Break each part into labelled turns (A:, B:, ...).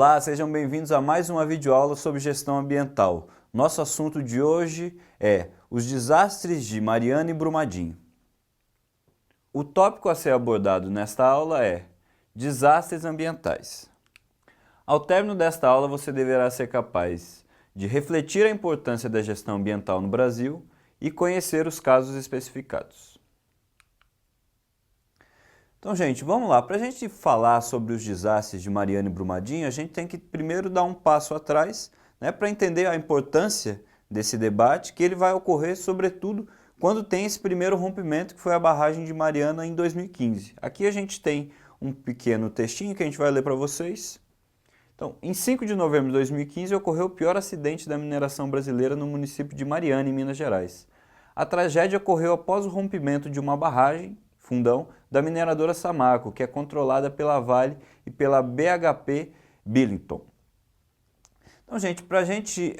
A: Olá, sejam bem-vindos a mais uma videoaula sobre gestão ambiental. Nosso assunto de hoje é os desastres de Mariana e Brumadinho. O tópico a ser abordado nesta aula é desastres ambientais. Ao término desta aula, você deverá ser capaz de refletir a importância da gestão ambiental no Brasil e conhecer os casos especificados. Então, gente, vamos lá. Para a gente falar sobre os desastres de Mariana e Brumadinho, a gente tem que primeiro dar um passo atrás, né, para entender a importância desse debate, que ele vai ocorrer, sobretudo, quando tem esse primeiro rompimento, que foi a barragem de Mariana em 2015. Aqui a gente tem um pequeno textinho que a gente vai ler para vocês. Então, em 5 de novembro de 2015, ocorreu o pior acidente da mineração brasileira no município de Mariana, em Minas Gerais. A tragédia ocorreu após o rompimento de uma barragem, fundão, da mineradora Samarco, que é controlada pela Vale e pela BHP Billiton. Então, gente, para a gente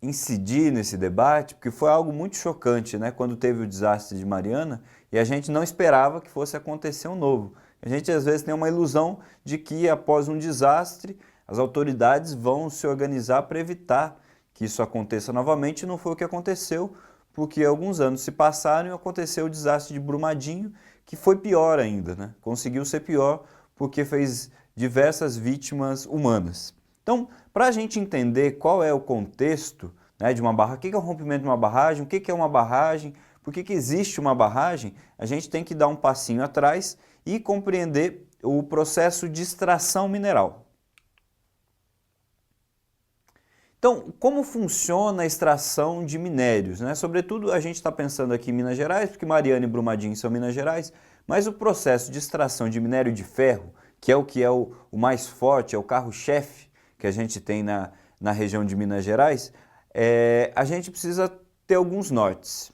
A: incidir nesse debate, porque foi algo muito chocante, né, quando teve o desastre de Mariana, e a gente não esperava que fosse acontecer um novo. A gente às vezes tem uma ilusão de que após um desastre, as autoridades vão se organizar para evitar que isso aconteça novamente, e não foi o que aconteceu, porque alguns anos se passaram e aconteceu o desastre de Brumadinho, que foi pior ainda, né? Conseguiu ser pior porque fez diversas vítimas humanas. Então, para a gente entender qual é o contexto, né, de uma barragem, o que é o rompimento de uma barragem, o que é uma barragem, por que existe uma barragem, a gente tem que dar um passinho atrás e compreender o processo de extração mineral. Então, como funciona a extração de minérios, né? Sobretudo a gente está pensando aqui em Minas Gerais, porque Mariana e Brumadinho são Minas Gerais, mas o processo de extração de minério de ferro, que é o mais forte, é o carro-chefe que a gente tem na região de Minas Gerais, a gente precisa ter alguns nortes.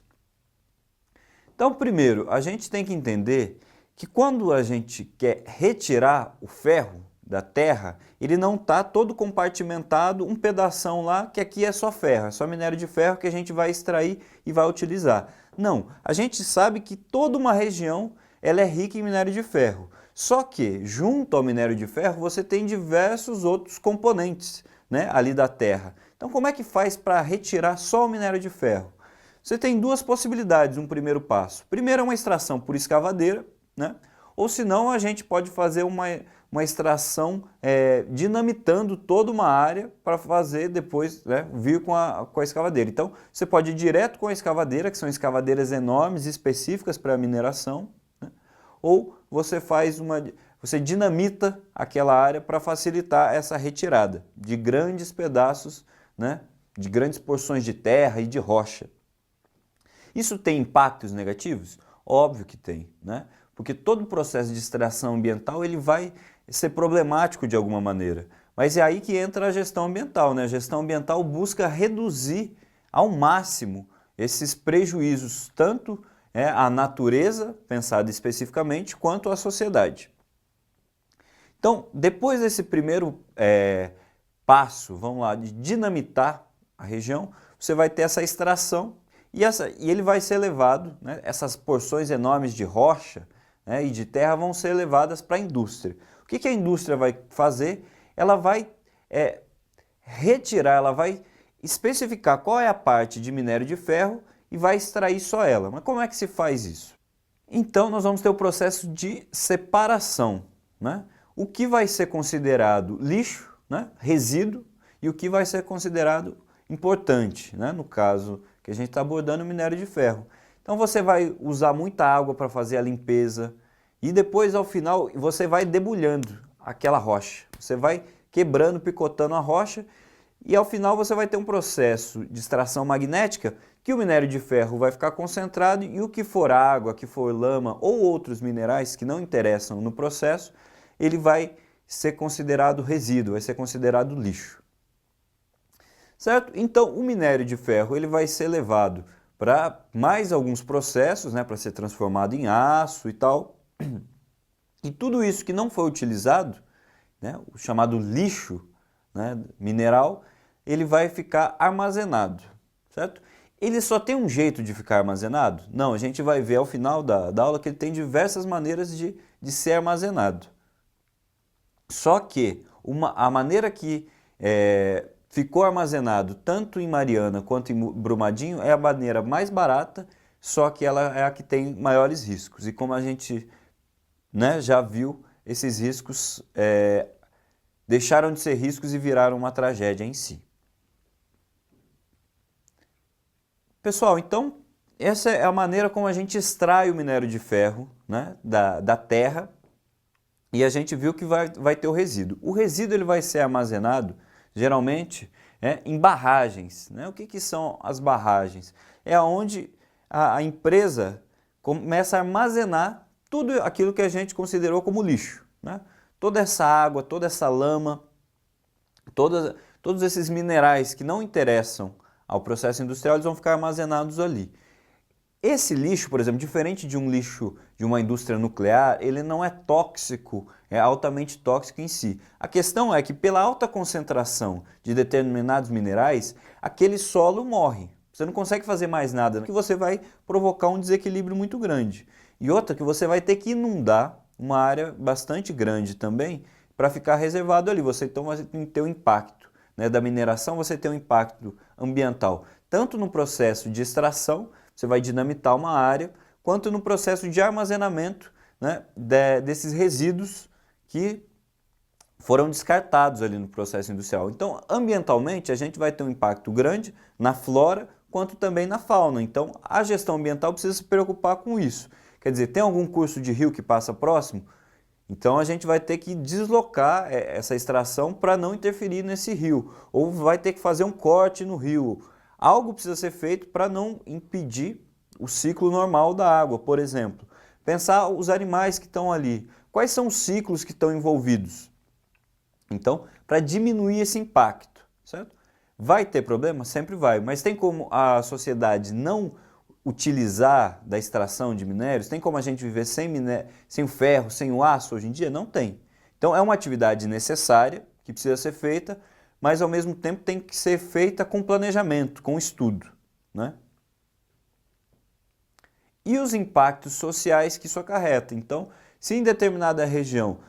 A: Então, primeiro, a gente tem que entender que quando a gente quer retirar o ferro da terra, ele não está todo compartimentado, um pedação lá, que aqui é só ferro, é só minério de ferro que a gente vai extrair e vai utilizar. Não, a gente sabe que toda uma região ela é rica em minério de ferro, só que junto ao minério de ferro você tem diversos outros componentes, né, ali da terra. Então como é que faz para retirar só o minério de ferro? Você tem duas possibilidades, um primeiro passo. Primeiro é uma extração por escavadeira, né? Ou senão a gente pode fazer uma extração dinamitando toda uma área para fazer depois, né, vir com a escavadeira. Então você pode ir direto com a escavadeira, que são escavadeiras enormes, específicas para a mineração, né? Ou você dinamita aquela área para facilitar essa retirada de grandes pedaços, né, de grandes porções de terra e de rocha. Isso tem impactos negativos? Óbvio que tem, né? Porque todo o processo de extração ambiental ele vai ser problemático de alguma maneira. Mas é aí que entra a gestão ambiental, né? A gestão ambiental busca reduzir ao máximo esses prejuízos, tanto à natureza, pensada especificamente, quanto à sociedade. Então, depois desse primeiro passo, vamos lá, de dinamitar a região, você vai ter essa extração e ele vai ser levado, né, essas porções enormes de rocha, né, e de terra vão ser levadas para a indústria. O que a indústria vai fazer? Ela vai retirar, ela vai especificar qual é a parte de minério de ferro e vai extrair só ela. Mas como é que se faz isso? Então nós vamos ter o processo de separação, né? O que vai ser considerado lixo, né, resíduo, e o que vai ser considerado importante, né, no caso que a gente está abordando o minério de ferro. Então você vai usar muita água para fazer a limpeza e depois ao final você vai debulhando aquela rocha. Você vai quebrando, picotando a rocha e ao final você vai ter um processo de extração magnética que o minério de ferro vai ficar concentrado e o que for água, que for lama ou outros minerais que não interessam no processo, ele vai ser considerado resíduo, vai ser considerado lixo. Certo? Então o minério de ferro ele vai ser levado para mais alguns processos, né, para ser transformado em aço e tal. E tudo isso que não foi utilizado, né, o chamado lixo, né, mineral, ele vai ficar armazenado, certo? Ele só tem um jeito de ficar armazenado? Não, a gente vai ver ao final da aula que ele tem diversas maneiras de ser armazenado. Só que a maneira que ficou armazenado tanto em Mariana quanto em Brumadinho é a maneira mais barata, só que ela é a que tem maiores riscos. E como a gente, né, já viu, esses riscos deixaram de ser riscos e viraram uma tragédia em si. Pessoal, então essa é a maneira como a gente extrai o minério de ferro, né, da terra, e a gente viu que vai ter o resíduo. O resíduo ele vai ser armazenado, geralmente, em barragens. Né? O que são as barragens? É onde a empresa começa a armazenar tudo aquilo que a gente considerou como lixo. Né? Toda essa água, toda essa lama, todos esses minerais que não interessam ao processo industrial, eles vão ficar armazenados ali. Esse lixo, por exemplo, diferente de um lixo de uma indústria nuclear, ele não é tóxico, é altamente tóxico em si. A questão é que pela alta concentração de determinados minerais, aquele solo morre. Você não consegue fazer mais nada, que você vai provocar um desequilíbrio muito grande. E outra, que você vai ter que inundar uma área bastante grande também para ficar reservado ali. Você então vai ter um impacto, né, da mineração, você tem um impacto ambiental, tanto no processo de extração, você vai dinamitar uma área, quanto no processo de armazenamento, né, desses resíduos que foram descartados ali no processo industrial. Então, ambientalmente, a gente vai ter um impacto grande na flora, quanto também na fauna. Então, a gestão ambiental precisa se preocupar com isso. Quer dizer, tem algum curso de rio que passa próximo? Então, a gente vai ter que deslocar essa extração para não interferir nesse rio. Ou vai ter que fazer um corte no rio. Algo precisa ser feito para não impedir o ciclo normal da água, por exemplo. Pensar os animais que estão ali. Quais são os ciclos que estão envolvidos? Então, para diminuir esse impacto, certo? Vai ter problema? Sempre vai, mas tem como a sociedade não utilizar da extração de minérios? Tem como a gente viver sem o ferro, sem o aço hoje em dia? Não tem. Então, é uma atividade necessária, que precisa ser feita, mas ao mesmo tempo tem que ser feita com planejamento, com estudo, né? E os impactos sociais que isso acarreta. Então, se em determinada região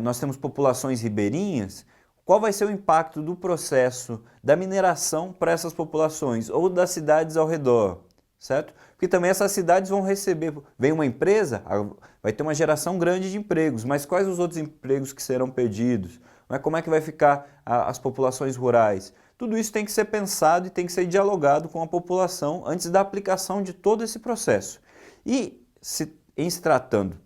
A: nós temos populações ribeirinhas, qual vai ser o impacto do processo da mineração para essas populações ou das cidades ao redor, certo? Porque também essas cidades vão receber, vem uma empresa, vai ter uma geração grande de empregos, mas quais os outros empregos que serão perdidos? Como é que vai ficar as populações rurais? Tudo isso tem que ser pensado e tem que ser dialogado com a população antes da aplicação de todo esse processo. E em se tratando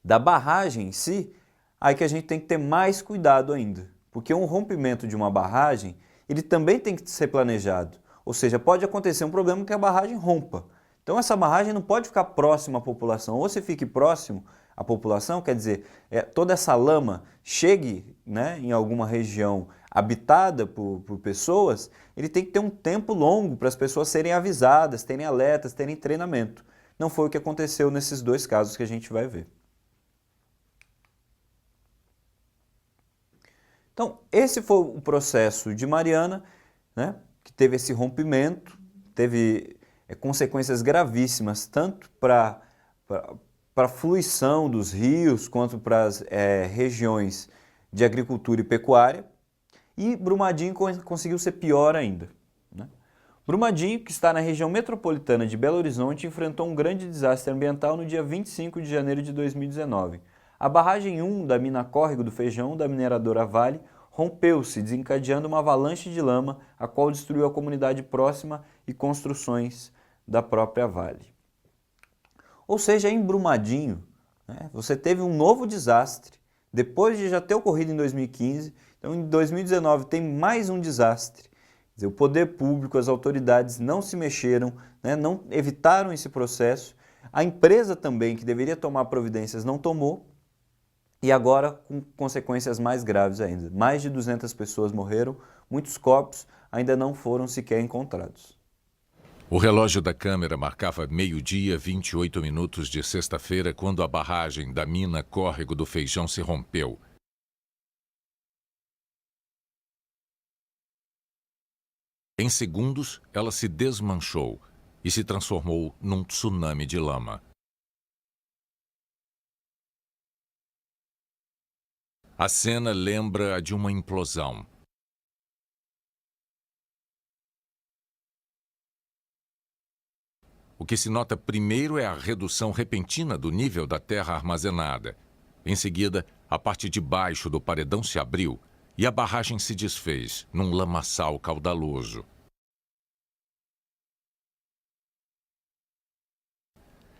A: da barragem em si, aí que a gente tem que ter mais cuidado ainda, porque um rompimento de uma barragem, ele também tem que ser planejado. Ou seja, pode acontecer um problema que a barragem rompa. Então essa barragem não pode ficar próxima à população, ou se fique próximo à população, quer dizer, toda essa lama chegue, né, em alguma região habitada por pessoas, ele tem que ter um tempo longo para as pessoas serem avisadas, terem alertas, terem treinamento. Não foi o que aconteceu nesses dois casos que a gente vai ver. Então, esse foi o processo de Mariana, né, que teve esse rompimento, teve consequências gravíssimas, tanto para a fluição dos rios, quanto para as regiões de agricultura e pecuária, e Brumadinho conseguiu ser pior ainda. Né? Brumadinho, que está na região metropolitana de Belo Horizonte, enfrentou um grande desastre ambiental no dia 25 de janeiro de 2019. A barragem 1 da mina Córrego do Feijão, da mineradora Vale, rompeu-se, desencadeando uma avalanche de lama, a qual destruiu a comunidade próxima e construções da própria Vale. Ou seja, em Brumadinho, né, você teve um novo desastre, depois de já ter ocorrido em 2015, então em 2019 tem mais um desastre. Quer dizer, o poder público, as autoridades não se mexeram, né, não evitaram esse processo, a empresa também, que deveria tomar providências, não tomou, e agora com consequências mais graves ainda. Mais de 200 pessoas morreram, muitos corpos ainda não foram sequer encontrados.
B: O relógio da câmera marcava 12h, 28 minutos de sexta-feira, quando a barragem da mina Córrego do Feijão se rompeu. Em segundos, ela se desmanchou e se transformou num tsunami de lama. A cena lembra a de uma implosão. O que se nota primeiro é a redução repentina do nível da terra armazenada. Em seguida, a parte de baixo do paredão se abriu e a barragem se desfez num lamaçal caudaloso.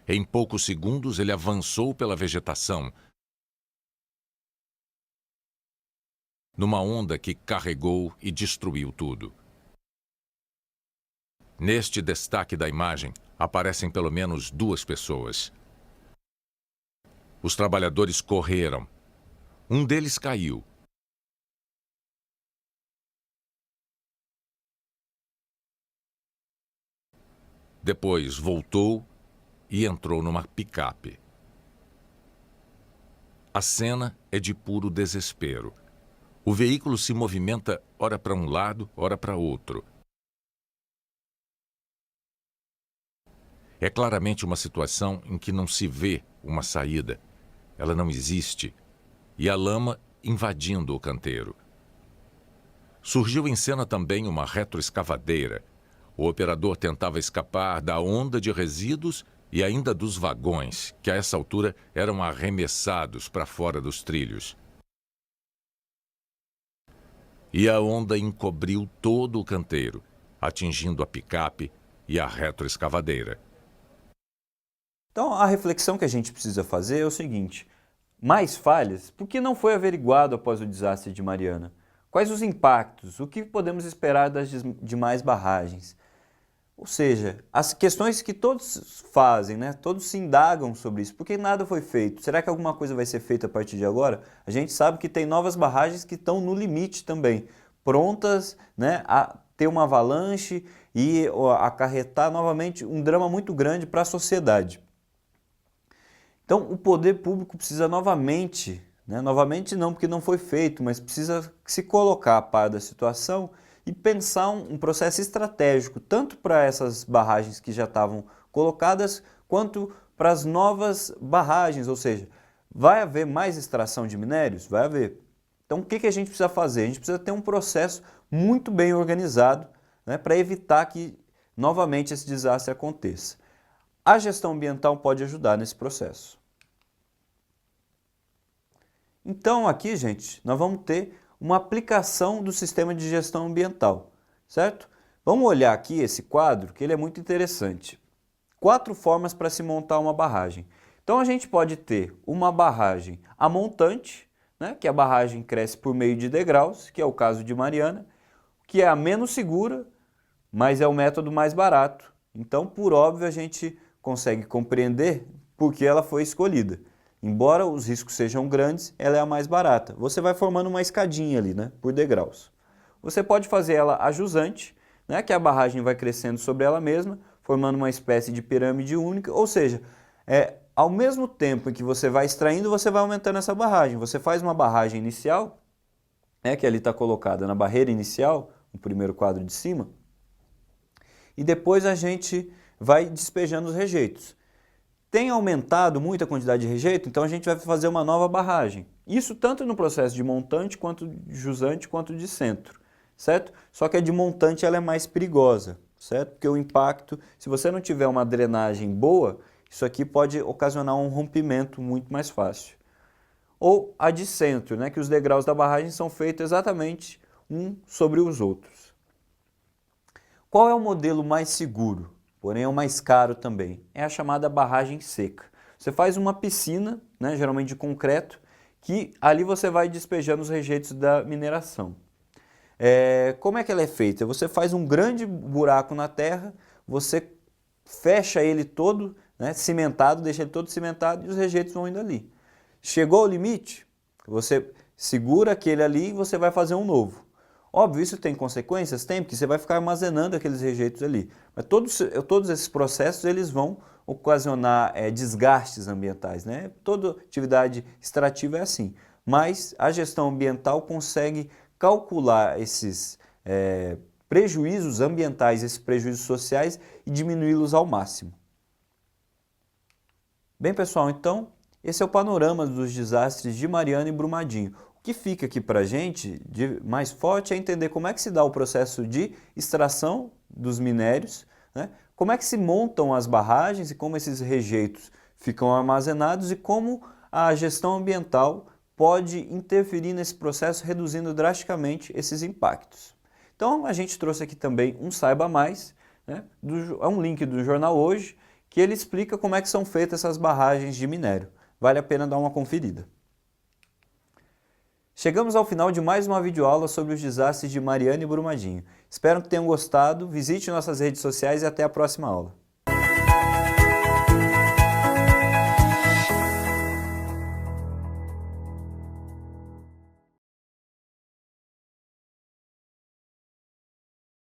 B: Em poucos segundos, ele avançou pela vegetação, numa onda que carregou e destruiu tudo. Neste destaque da imagem, aparecem pelo menos 2 pessoas. Os trabalhadores correram. Um deles caiu. Depois voltou e entrou numa picape. A cena é de puro desespero. O veículo se movimenta ora para um lado, ora para outro. É claramente uma situação em que não se vê uma saída. Ela não existe. E a lama invadindo o canteiro. Surgiu em cena também uma retroescavadeira. O operador tentava escapar da onda de resíduos e ainda dos vagões, que a essa altura eram arremessados para fora dos trilhos. E a onda encobriu todo o canteiro, atingindo a picape e a retroescavadeira.
A: Então, a reflexão que a gente precisa fazer é o seguinte: mais falhas? Por que não foi averiguado após o desastre de Mariana? Quais os impactos? O que podemos esperar das demais barragens? Ou seja, as questões que todos fazem, né? Todos se indagam sobre isso. Por que nada foi feito? Será que alguma coisa vai ser feita a partir de agora? A gente sabe que tem novas barragens que estão no limite também, prontas, né, a ter uma avalanche e acarretar novamente um drama muito grande para a sociedade. Então, o poder público precisa novamente, né, novamente não porque não foi feito, mas precisa se colocar a par da situação e pensar um processo estratégico, tanto para essas barragens que já estavam colocadas, quanto para as novas barragens, ou seja, vai haver mais extração de minérios? Vai haver. Então, o que a gente precisa fazer? A gente precisa ter um processo muito bem organizado, né, para evitar que novamente esse desastre aconteça. A gestão ambiental pode ajudar nesse processo. Então aqui, gente, nós vamos ter uma aplicação do sistema de gestão ambiental, certo? Vamos olhar aqui esse quadro, que ele é muito interessante. 4 formas para se montar uma barragem. Então a gente pode ter uma barragem a montante, né, que a barragem cresce por meio de degraus, que é o caso de Mariana, que é a menos segura, mas é o método mais barato. Então, por óbvio, a gente consegue compreender por que ela foi escolhida. Embora os riscos sejam grandes, ela é a mais barata. Você vai formando uma escadinha ali, né, por degraus. Você pode fazer ela a jusante, né, que a barragem vai crescendo sobre ela mesma, formando uma espécie de pirâmide única, ou seja, ao mesmo tempo em que você vai extraindo, você vai aumentando essa barragem. Você faz uma barragem inicial, né, que ali está colocada na barreira inicial, no primeiro quadro de cima, e depois a gente vai despejando os rejeitos. Tem aumentado muito a quantidade de rejeito, então a gente vai fazer uma nova barragem. Isso tanto no processo de montante, quanto de jusante, quanto de centro, certo? Só que a de montante ela é mais perigosa, certo? Porque o impacto, se você não tiver uma drenagem boa, isso aqui pode ocasionar um rompimento muito mais fácil. Ou a de centro, né? Que os degraus da barragem são feitos exatamente um sobre os outros. Qual é o modelo mais seguro? Porém é o mais caro também, é a chamada barragem seca. Você faz uma piscina, né, geralmente de concreto, que ali você vai despejando os rejeitos da mineração. Como é que ela é feita? Você faz um grande buraco na terra, você fecha ele todo, né, cimentado, deixa ele todo cimentado e os rejeitos vão indo ali. Chegou ao limite, você segura aquele ali e você vai fazer um novo. Óbvio, isso tem consequências? Tem, porque você vai ficar armazenando aqueles rejeitos ali. Mas todos esses processos eles vão ocasionar desgastes ambientais, né? Toda atividade extrativa é assim. Mas a gestão ambiental consegue calcular esses prejuízos ambientais, esses prejuízos sociais e diminuí-los ao máximo. Bem, pessoal, então, esse é o panorama dos desastres de Mariana e Brumadinho. O que fica aqui para a gente de mais forte é entender como é que se dá o processo de extração dos minérios, né? Como é que se montam as barragens e como esses rejeitos ficam armazenados e como a gestão ambiental pode interferir nesse processo, reduzindo drasticamente esses impactos. Então a gente trouxe aqui também um Saiba Mais, né? É um link do Jornal Hoje, que ele explica como é que são feitas essas barragens de minério. Vale a pena dar uma conferida. Chegamos ao final de mais uma videoaula sobre os desastres de Mariana e Brumadinho. Espero que tenham gostado, visite nossas redes sociais e até a próxima aula.